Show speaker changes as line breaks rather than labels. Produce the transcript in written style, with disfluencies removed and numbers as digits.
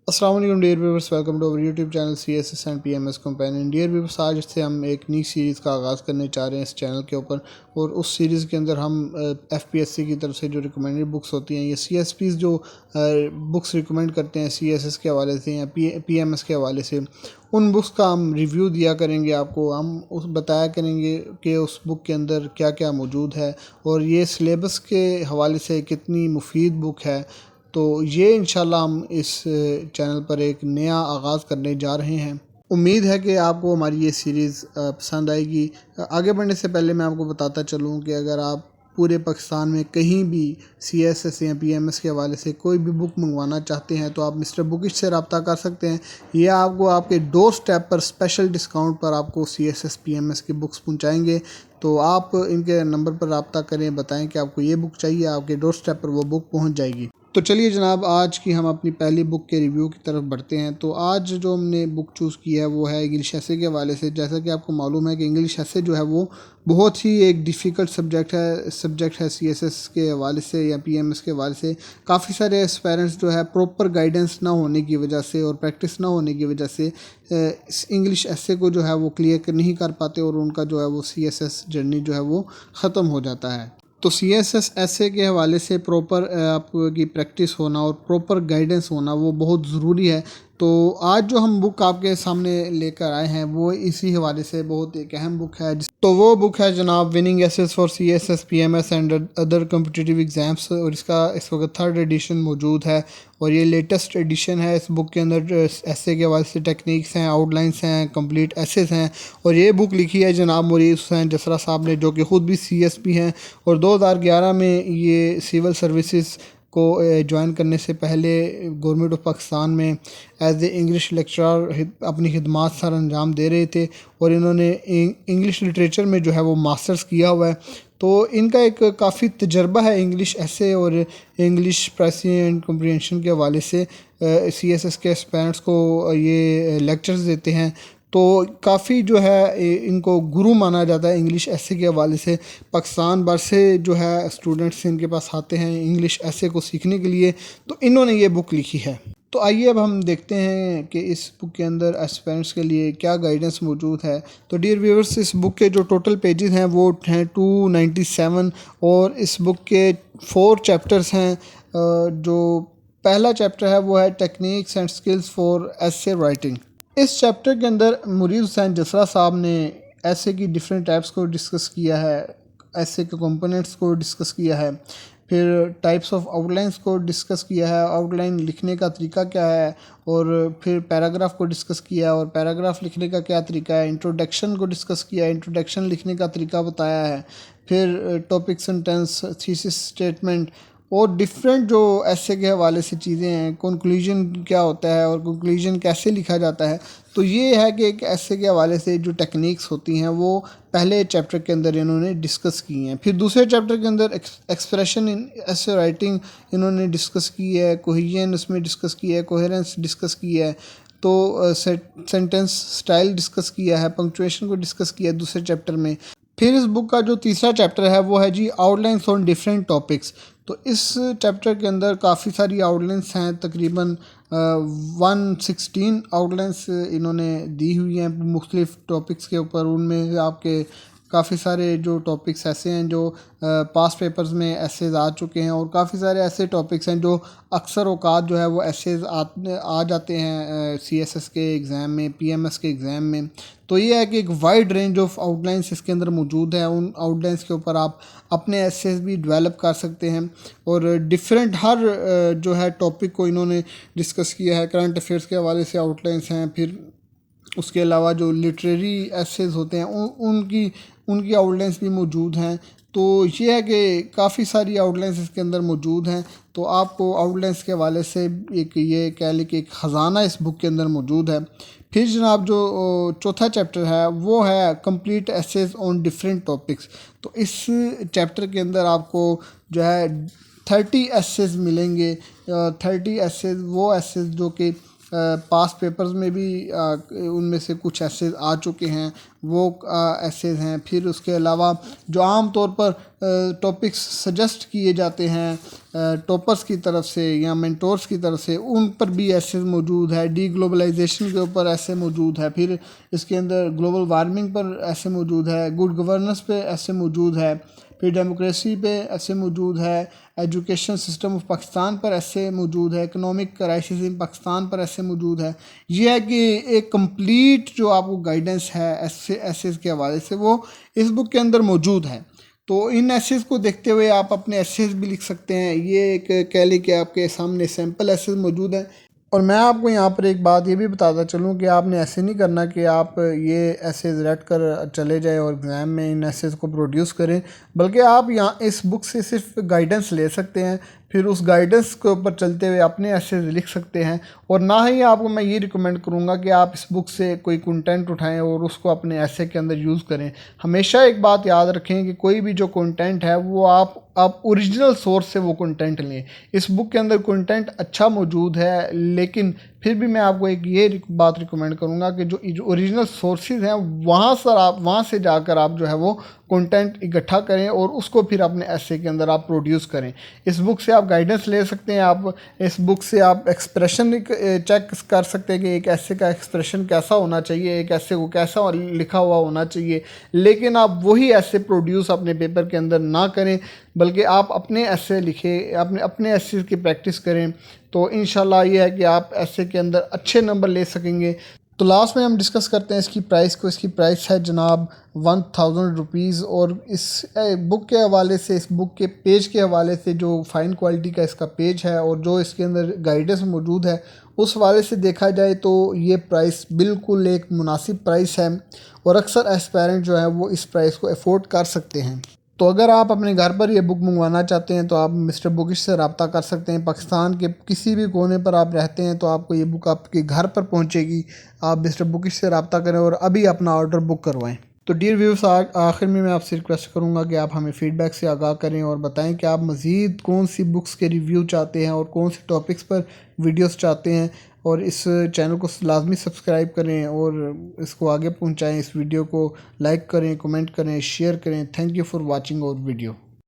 अस्सलाम वालेकुम dear viewers, welcome to our YouTube channel CSS and PMS companion. Dear viewers, आज से हम एक नई सीरीज़ का आगाज़ करने चाह रहे हैं इस चैनल के ऊपर। और उस सीरीज़ के अंदर हम FPSC की तरफ से जो रिकमेंडेड बुक्स होती हैं, ये CSPs जो बुक्स रिकमेंड करते हैं CSS के हवाले से या PMS के हवाले से, उन बुक्स का हम रिव्यू दिया करेंगे आपको। हम उस बताया करेंगे कि उस बुक के अंदर क्या क्या मौजूद है और ये सिलेबस के हवाले से कितनी मुफीद बुक है। तो ये इंशाल्लाह हम इस चैनल पर एक नया आगाज़ करने जा रहे हैं। उम्मीद है कि आपको हमारी ये सीरीज़ पसंद आएगी। आगे बढ़ने से पहले मैं आपको बताता चलूँ कि अगर आप पूरे पाकिस्तान में कहीं भी CSS या PMS के हवाले से कोई भी बुक मंगवाना चाहते हैं तो आप मिस्टर बुकिश से रब्ता कर सकते हैं। ये आपको आपके डोर स्टेप पर स्पेशल डिस्काउंट पर आपको CSS PMS की बुक्स पहुंचाएंगे। तो आप इनके नंबर पर रब्ता करें, बताएं कि आपको ये बुक चाहिए, आपके डोर स्टेप पर वो बुक पहुंच जाएगी। तो चलिए जनाब, आज की हम अपनी पहली बुक के रिव्यू की तरफ बढ़ते हैं। तो आज जो हमने बुक चूज़ की है वो है इंग्लिश एसे के हवाले से। जैसा कि आपको मालूम है कि इंग्लिश एसे जो है वो बहुत ही एक डिफ़िकल्ट सब्जेक्ट है CSS के हवाले से या PMS के हवाले से। काफ़ी सारे एस्पायरेंट्स जो है प्रॉपर गाइडेंस ना होने की वजह से और प्रैक्टिस ना होने की वजह से इंग्लिश एसे को जो है वो क्लियर नहीं कर पाते और उनका जो है वो CSS जर्नी जो है वो ख़त्म हो जाता है। तो CSS ऐसे के हवाले से प्रॉपर आपकी प्रैक्टिस होना और प्रॉपर गाइडेंस होना वो बहुत ज़रूरी है। तो आज जो हम बुक आपके सामने लेकर आए हैं वो इसी हवाले से बहुत एक अहम बुक है। तो वो बुक है जनाब winning essays for CSS PMS and other competitive exams, और इसका इस वक्त 3rd एडिशन मौजूद है और ये लेटेस्ट एडिशन है। इस बुक के अंदर ऐसे के हवाले से टेक्निक्स हैं, आउटलाइंस हैं, कंप्लीट एसेस हैं। और ये बुक लिखी है जनाब मुरीद हुसैन जसरा साहब ने, जो कि ख़ुद भी CSP हैं और 2011 में ये सिविल सर्विसेज को ज्वाइन करने से पहले गवर्नमेंट ऑफ पाकिस्तान में एज ए इंग्लिश लेक्चरर अपनी खिदमात सर अंजाम दे रहे थे और इन्होंने इंग्लिश लिटरेचर में जो है वो मास्टर्स किया हुआ है। तो इनका एक काफ़ी तजर्बा है इंग्लिश ऐसे और इंग्लिश प्रेसिंग एंड कम्प्रीहेंशन के हवाले से। CSS के एस्पिरेंट्स को ये लेक्चर्स देते हैं। तो काफ़ी जो है इनको गुरु माना जाता है इंग्लिश ऐसे के हवाले से। पाकिस्तान भर से जो है स्टूडेंट्स इनके पास आते हैं इंग्लिश ऐसे को सीखने के लिए, तो इन्होंने ये बुक लिखी है। तो आइए अब हम देखते हैं कि इस बुक के अंदर एस्पिरेंट्स के लिए क्या गाइडेंस मौजूद है। तो डियर व्यूअर्स, इस बुक के जो टोटल पेजेस हैं वो हैं 297 और इस बुक के 4 चैप्टर्स हैं। जो पहला चैप्टर है वो है techniques and skills for essay writing. इस चैप्टर के अंदर मुरीद हुसैन जसरा साहब ने ऐसे की डिफरेंट टाइप्स को डिस्कस किया है, ऐसे के कंपोनेंट्स को डिस्कस किया है, फिर टाइप्स ऑफ आउटलाइंस को डिस्कस किया है, आउटलाइन लिखने का तरीका क्या है, और फिर पैराग्राफ को डिस्कस किया और पैराग्राफ लिखने का क्या तरीका है, इंट्रोडक्शन को डिस्कस किया, इंट्रोडक्शन लिखने का तरीका बताया है, फिर टॉपिक सेंटेंस, थीसिस स्टेटमेंट और डिफरेंट जो ऐसे के हवाले से चीज़ें हैं, कंक्लूजन क्या होता है और कंक्लूजन कैसे लिखा जाता है। तो ये है कि एक ऐसे के हवाले से जो टेक्निक्स होती हैं वो पहले चैप्टर के अंदर इन्होंने डिस्कस की हैं। फिर दूसरे चैप्टर के अंदर एक्सप्रेशन इन ऐसे राइटिंग इन्होंने डिस्कस की है, कोहेजन उसमें डिस्कस की है, कोहेरेंस डिस्कस की है, तो सेंटेंस स्टाइल डिस्कस किया है, पंक्चुएशन को डिस्कस किया है दूसरे चैप्टर में। फिर इस बुक का जो तीसरा चैप्टर है वो है जी आउटलाइंस ऑन डिफरेंट टॉपिक्स। तो इस चैप्टर के अंदर काफ़ी सारी आउटलाइंस हैं, तकरीबन 116 आउटलाइंस इन्होंने दी हुई हैं मुख्तलिफ टॉपिक्स के ऊपर। उनमें आपके काफ़ी सारे जो टॉपिक्स ऐसे हैं जो पास्ट पेपर्स में एसेज आ चुके हैं और काफ़ी सारे ऐसे टॉपिक्स हैं जो अक्सर औकात जो है वो एसेज आ जाते हैं CSS के एग्ज़ाम में, PMS के एग्ज़ाम में। तो ये है कि एक वाइड रेंज ऑफ आउटलाइंस इसके अंदर मौजूद है। उन आउटलाइंस के ऊपर आप अपने एसेज भी डेवलप कर सकते हैं और डिफरेंट हर जो है टॉपिक को इन्होंने डिस्कस किया है। करंट अफेयर्स के हवाले से आउटलाइंस हैं, फिर उसके अलावा जो लिटरेरी एसेज होते हैं उनकी आउटलाइंस भी मौजूद हैं। तो ये है कि काफ़ी सारी आउटलाइंस इसके अंदर मौजूद हैं। तो आपको आउटलाइंस के हवाले से एक ये कह लें कि एक ख़जाना इस बुक के अंदर मौजूद है। फिर जनाब जो चौथा चैप्टर है वो है complete essays on different topics. तो इस चैप्टर के अंदर आपको जो है 30 एसेज मिलेंगे। 30 एसेज वो एसेज जो कि पास पेपर्स में भी उनमें से कुछ एसेज आ चुके हैं, वो एसेज हैं। फिर उसके अलावा जो आम तौर पर टॉपिक्स सजेस्ट किए जाते हैं टॉपर्स की तरफ से या मेंटोर्स की तरफ से, उन पर भी एसेज मौजूद है। डी ग्लोबलाइजेशन के ऊपर ऐसे मौजूद है। फिर इसके अंदर ग्लोबल वार्मिंग पर ऐसे मौजूद है, गुड गवर्नेंस पे ऐसे मौजूद है, फिर डेमोक्रेसी पे ऐसे मौजूद है, एजुकेशन सिस्टम ऑफ पाकिस्तान पर ऐसे मौजूद है, इकोनॉमिक क्राइसिस इन पाकिस्तान पर ऐसे मौजूद है। ये है कि एक कंप्लीट जो आपको गाइडेंस है एसेस के हवाले से वो इस बुक के अंदर मौजूद है। तो इन एसेस को देखते हुए आप अपने एसेस भी लिख सकते हैं। ये एक कह लें कि आपके सामने सैम्पल एसेस मौजूद है। और मैं आपको यहाँ पर एक बात ये भी बताता चलूँ कि आपने ऐसे नहीं करना कि आप ये एसेज रट कर चले जाएं और एग्ज़ाम में इन एसेज को प्रोड्यूस करें, बल्कि आप यहाँ इस बुक से सिर्फ गाइडेंस ले सकते हैं, फिर उस गाइडेंस के ऊपर चलते हुए अपने एसेज लिख सकते हैं। और ना ही आपको मैं ये रिकमेंड करूँगा कि आप इस बुक से कोई कंटेंट उठाएं और उसको अपने एसे के अंदर यूज़ करें। हमेशा एक बात याद रखें कि कोई भी जो कंटेंट है वो आप ओरिजिनल सोर्स से वो कंटेंट लें। इस बुक के अंदर कंटेंट अच्छा मौजूद है, लेकिन फिर भी मैं आपको एक ये बात रिकमेंड करूँगा कि जो ओरिजिनल सोर्सेज हैं वहाँ से जाकर आप जो है वो कंटेंट इकट्ठा करें और उसको फिर अपने एसे के अंदर आप प्रोड्यूस करें। इस बुक से आप गाइडेंस ले सकते हैं। आप इस बुक से आप एक्सप्रेशन चेक कर सकते हैं कि एक एसे का एक्सप्रेशन कैसा होना चाहिए, एक एसे को कैसा लिखा हुआ होना चाहिए। लेकिन आप वही एसे प्रोड्यूस अपने पेपर के अंदर ना करें, बल्कि आप अपने एसे लिखें, अपने एसे की प्रैक्टिस करें। तो इंशाल्लाह ये है कि आप एसे के अंदर अच्छे नंबर ले सकेंगे। तो लास्ट में हम डिस्कस करते हैं इसकी प्राइस को। इसकी प्राइस है जनाब 1000 रुपीज़। और इस बुक के हवाले से, इस बुक के पेज के हवाले से, जो फ़ाइन क्वालिटी का इसका पेज है और जो इसके अंदर गाइडेंस मौजूद है, उस हवाले से देखा जाए तो ये प्राइस बिल्कुल एक मुनासिब प्राइस है और अक्सर एस्पायरेंट जो है वो इस प्राइस को अफोर्ड कर सकते हैं। तो अगर आप अपने घर पर ये बुक मंगवाना चाहते हैं तो आप मिस्टर बुकिश से रब्ता कर सकते हैं। पाकिस्तान के किसी भी कोने पर आप रहते हैं तो आपको ये बुक आपके घर पर पहुंचेगी। आप मिस्टर बुकिश से रब्ता करें और अभी अपना ऑर्डर बुक करवाएं। तो डियर व्यूअर्स, आखिर में मैं आपसे रिक्वेस्ट करूंगा कि आप हमें फ़ीडबैक से आगाह करें और बताएं कि आप मज़ीद कौन सी बुक्स के रिव्यू चाहते हैं और कौन से टॉपिक्स पर वीडियोस चाहते हैं। और इस चैनल को लाजमी सब्सक्राइब करें और इसको आगे पहुंचाएं। इस वीडियो को लाइक करें, कमेंट करें, शेयर करें। Thank you for watching our video.